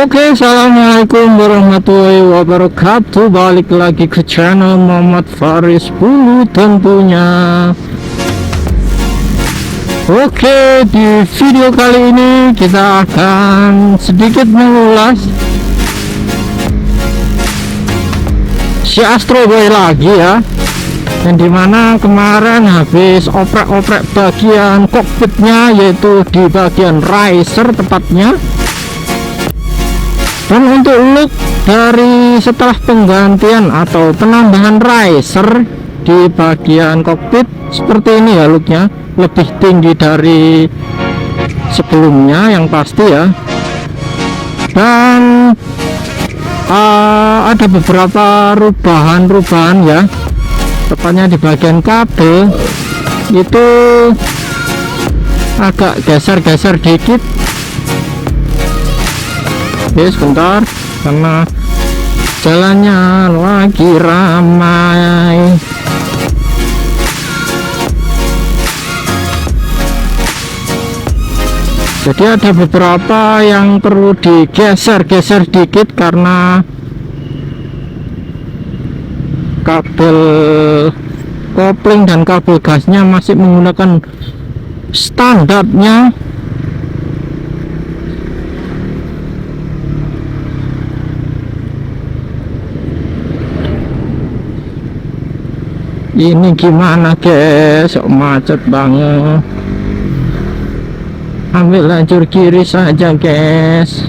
Oke, assalamualaikum warahmatullahi wabarakatuh. Balik lagi ke channel Muhammad Faris 10 tentunya. Oke, di video kali ini kita akan sedikit mengulas si Astro Boy lagi ya, yang dimana kemarin habis oprek-oprek bagian kokpitnya, yaitu di bagian riser tepatnya. Dan untuk look dari setelah penggantian atau penambahan riser di bagian kokpit seperti ini ya, looknya lebih tinggi dari sebelumnya yang pasti ya. Dan ada beberapa perubahan ya, tepatnya di bagian kabel itu agak geser-geser dikit. Oke, sebentar karena jalannya lagi ramai. Jadi ada beberapa yang perlu digeser-geser dikit karena kabel kopling dan kabel gasnya masih menggunakan standarnya. Ini gimana guys, macet banget. Ambil lajur kiri saja guys.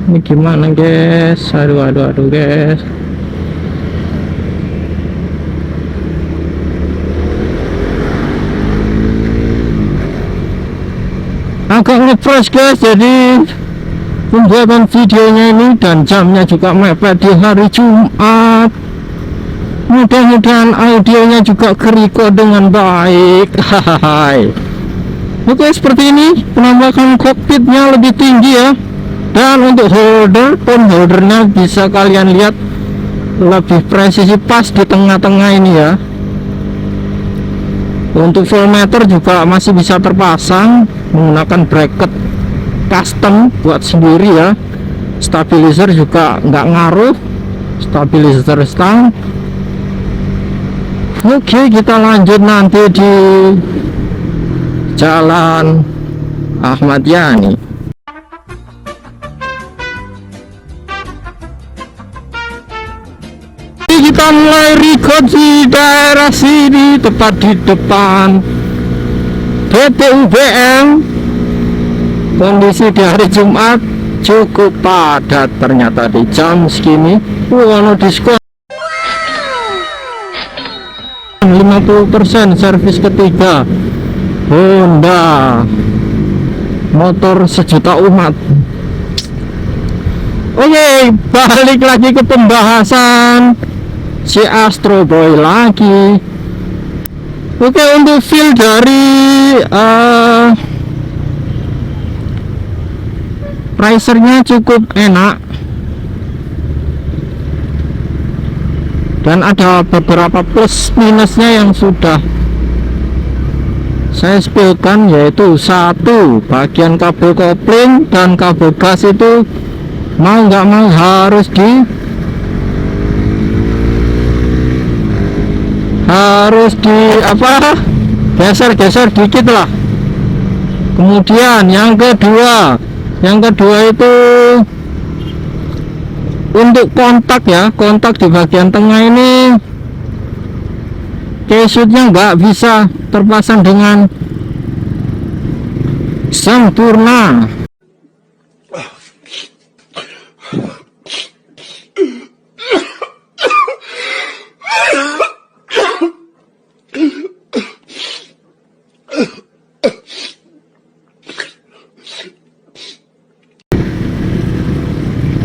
Ini gimana guys, aduh guys. Agak ngefresh guys, jadi pembuatan videonya ini dan jamnya juga mepet di hari Jumat. Mudah-mudahan audionya juga ke-record dengan baik. Hai. Oke, seperti ini penampakan kokpitnya lebih tinggi ya. Dan untuk phone holdernya bisa kalian lihat lebih presisi pas di tengah-tengah ini ya. Untuk voltmeter juga masih bisa terpasang menggunakan bracket custom buat sendiri ya. Stabilizer juga nggak ngaruh, stabilizer stang. Oke, kita lanjut nanti di Jalan Ahmad Yani. Kita mulai record di daerah sini, tepat di depan PTUBM. Kondisi di hari Jumat cukup padat ternyata di jam segini. Ono diskon 50% servis ketiga Honda, motor sejuta umat. Oke, balik lagi ke pembahasan si Astro Boy lagi. Oke, untuk feel dari risernya cukup enak, dan ada beberapa plus minusnya yang sudah saya spillkan, yaitu satu, bagian kabel kopling dan kabel gas itu mau nggak mau harus geser-geser dikit lah. Kemudian yang kedua itu untuk kontak ya, kontak di bagian tengah ini case-nya nggak bisa terpasang dengan sempurna.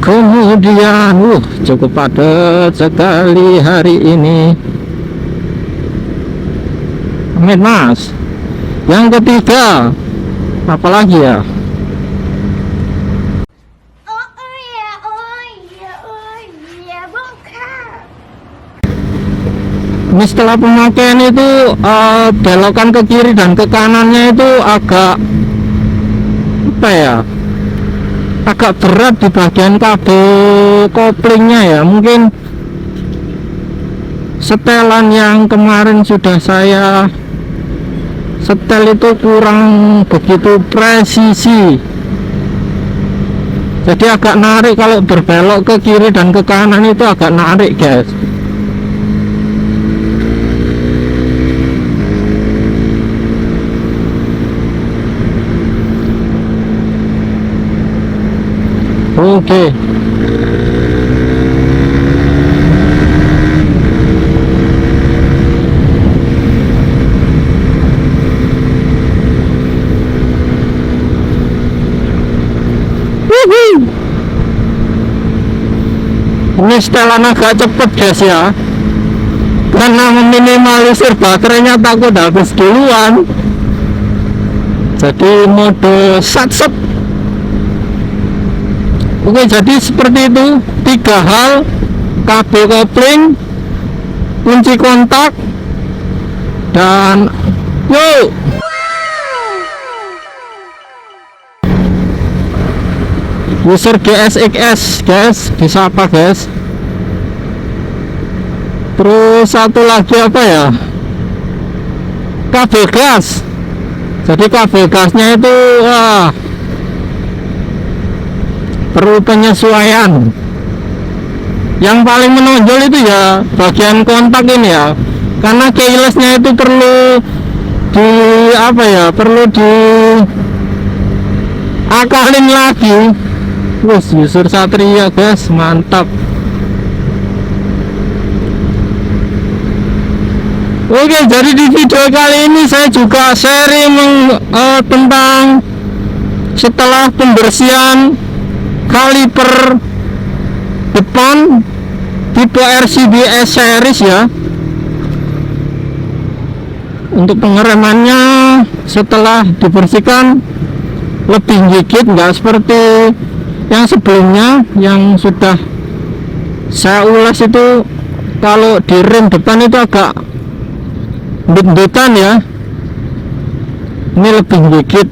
Kemudian cukup padat sekali hari ini. Amin mas. Yang ketiga apalagi ya? Ini setelah pemakaian itu belokan ke kiri dan ke kanannya itu agak apa ya, agak berat di bagian kabel koplingnya ya. Mungkin setelan yang kemarin sudah saya setel itu kurang begitu presisi, jadi agak narik kalau berbelok ke kiri dan ke kanan itu agak narik guys. Oke. Ini setelan agak cepet guys ya, karena meminimalisir baterainya takut habis duluan. Jadi mode satset. Oke, jadi seperti itu 3 hal: kabel kopling, kunci kontak, dan yuk. User GSXS guys, disapa guys. Terus satu lagi apa ya, kabel gas. Jadi kabel gasnya itu perlu penyesuaian. Yang paling menonjol itu ya bagian kontak ini ya, karena keylessnya itu perlu di apa ya, perlu di akalin lagi. Wus, user Satria guys, mantap. Oke, jadi di video kali ini saya juga sharing tentang setelah pembersihan kaliper depan tipe RCBS series ya. Untuk pengeremannya setelah dibersihkan lebih gigit, nggak seperti yang sebelumnya yang sudah saya ulas itu. Kalau di rem depan itu agak bendutan ya, ini lebih gigit.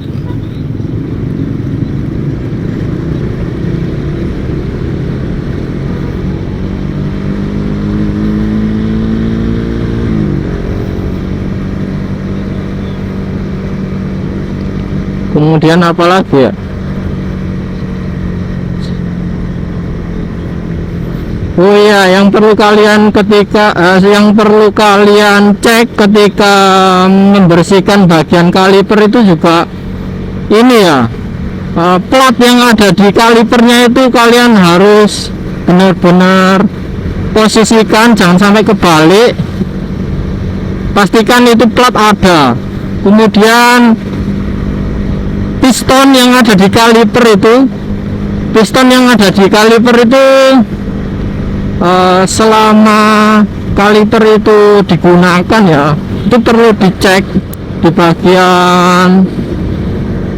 Kemudian apa lagi ya, oh iya, yang perlu kalian cek ketika membersihkan bagian kaliper itu juga ini ya, plat yang ada di kalipernya itu kalian harus benar-benar posisikan, jangan sampai kebalik, pastikan itu plat ada. Kemudian piston yang ada di kaliper itu selama kaliper itu digunakan ya, itu perlu dicek di bagian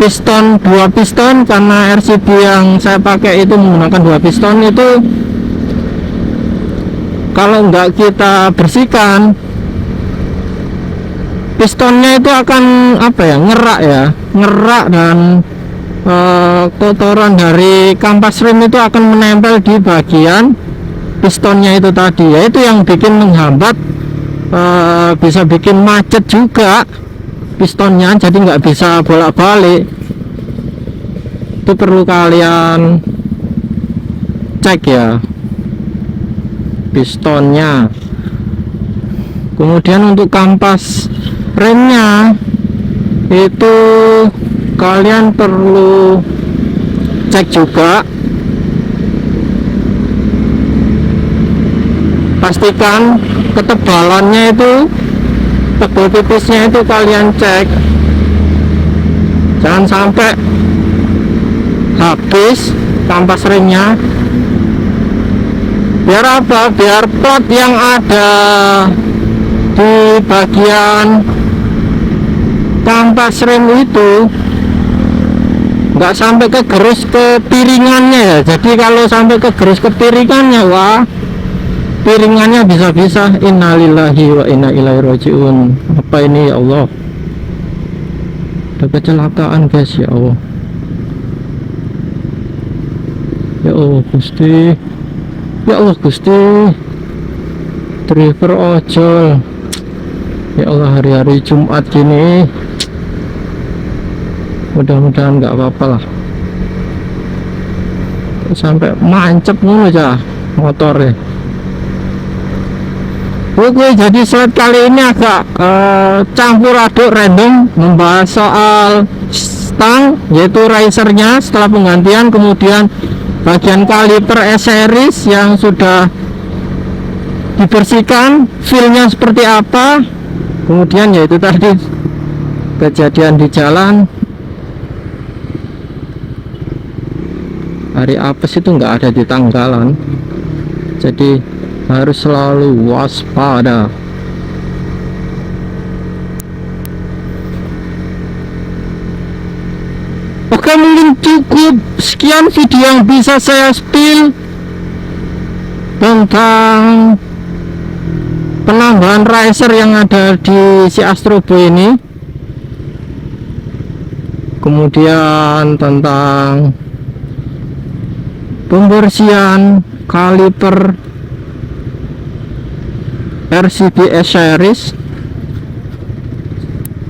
piston, 2 piston, karena RCB yang saya pakai itu menggunakan 2 piston. Itu kalau nggak kita bersihkan, pistonnya itu akan apa ya, ngerak dan kotoran dari kampas rem itu akan menempel di bagian pistonnya itu tadi ya. Itu yang bikin menghambat, bisa bikin macet juga pistonnya, jadi nggak bisa bolak-balik. Itu perlu kalian cek ya pistonnya. Kemudian untuk kampas remnya itu kalian perlu cek juga, pastikan ketebalannya itu, tebal tipisnya itu kalian cek, jangan sampai habis kampas remnya. Biar apa? Biar plat yang ada di bagian kampas rem itu nggak sampai kegerus ke piringannya ya. Jadi kalau sampai kegerus ke piringannya, wah piringannya bisa-bisa. Innalillahi wa inna ilaihi rajiun. Apa ini ya Allah? Ada kecelakaan guys, ya Allah. Ya Allah Gusti. Ya Allah Gusti. Driver ojol. Ya Allah, hari-hari Jumat gini. Mudah-mudahan nggak apa-apa lah. Sampai mancep mulu aja motornya. Oke, jadi slide kali ini agak campur aduk random, membahas soal stang, yaitu risernya setelah penggantian, kemudian bagian kaliper S-series yang sudah dibersihkan, feelnya seperti apa, kemudian yaitu tadi kejadian di jalan. Hari apes itu nggak ada di tanggalan, jadi harus selalu waspada. Oke, mungkin cukup sekian video yang bisa saya spill tentang penambahan riser yang ada di si Astrobo ini, kemudian tentang pembersihan kaliper RCB S-series,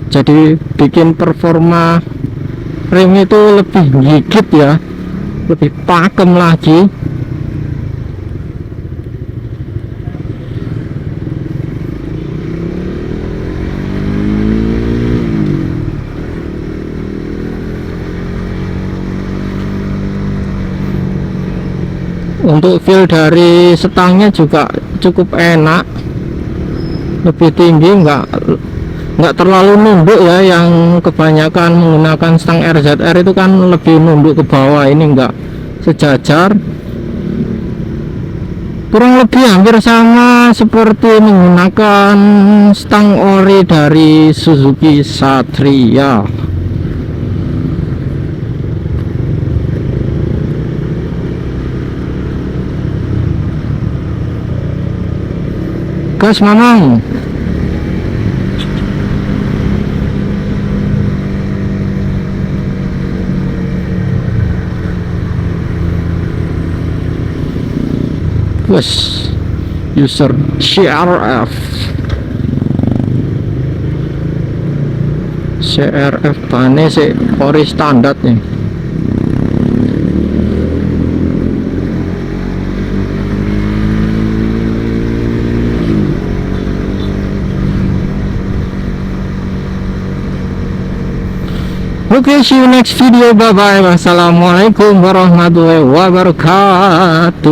jadi bikin performa rem itu lebih gigit ya, lebih pakem lagi. Untuk feel dari stangnya juga cukup enak, lebih tinggi, nggak terlalu nunduk ya. Yang kebanyakan menggunakan stang RZR itu kan lebih nunduk ke bawah, ini nggak, sejajar, kurang lebih hampir sama seperti menggunakan stang ori dari Suzuki Satria. Gas mamang. Wes user CRF tane sih ori standar nih. Oke, see you next video. Bye bye. Wassalamualaikum warahmatullahi wabarakatuh.